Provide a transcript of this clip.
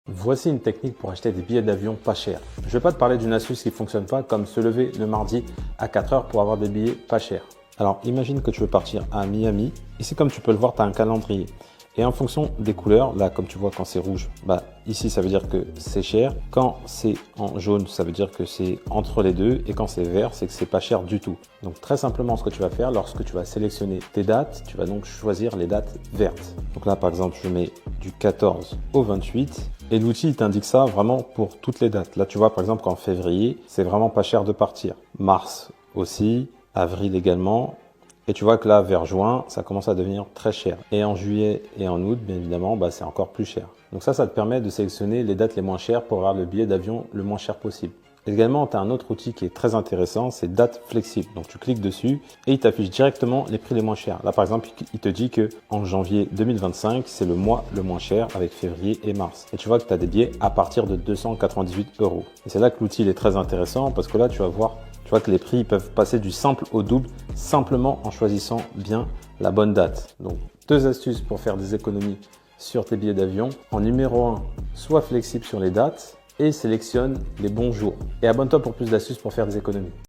Voici une technique pour acheter des billets d'avion pas chers. Je ne vais pas te parler d'une astuce qui ne fonctionne pas comme se lever le mardi à 4 heures pour avoir des billets pas chers. Alors imagine que tu veux partir à Miami. Ici comme tu peux le voir, tu as un calendrier. Et en fonction des couleurs, là comme tu vois quand c'est rouge, ici ça veut dire que c'est cher. Quand c'est en jaune, ça veut dire que c'est entre les deux. Et quand c'est vert, c'est que c'est pas cher du tout. Donc très simplement ce que tu vas faire, lorsque tu vas sélectionner tes dates, tu vas donc choisir les dates vertes. Donc là par exemple, je mets du 14 au 28. Et l'outil t'indique ça vraiment pour toutes les dates. Là tu vois par exemple qu'en février, c'est vraiment pas cher de partir. Mars aussi, avril également. Et tu vois que là, vers juin, ça commence à devenir très cher. Et en juillet et en août, bien évidemment, c'est encore plus cher. Donc ça te permet de sélectionner les dates les moins chères pour avoir le billet d'avion le moins cher possible. Également, tu as un autre outil qui est très intéressant, c'est Dates flexibles. Donc tu cliques dessus et il t'affiche directement les prix les moins chers. Là, par exemple, il te dit que en janvier 2025, c'est le mois le moins cher avec février et mars. Et tu vois que tu as des billets à partir de 298 €. Et c'est là que l'outil est très intéressant parce que là, tu vas voir, tu vois que les prix peuvent passer du simple au double simplement en choisissant bien la bonne date. Donc, 2 astuces pour faire des économies sur tes billets d'avion. En numéro 1, sois flexible sur les dates et sélectionne les bons jours. Et abonne-toi pour plus d'astuces pour faire des économies.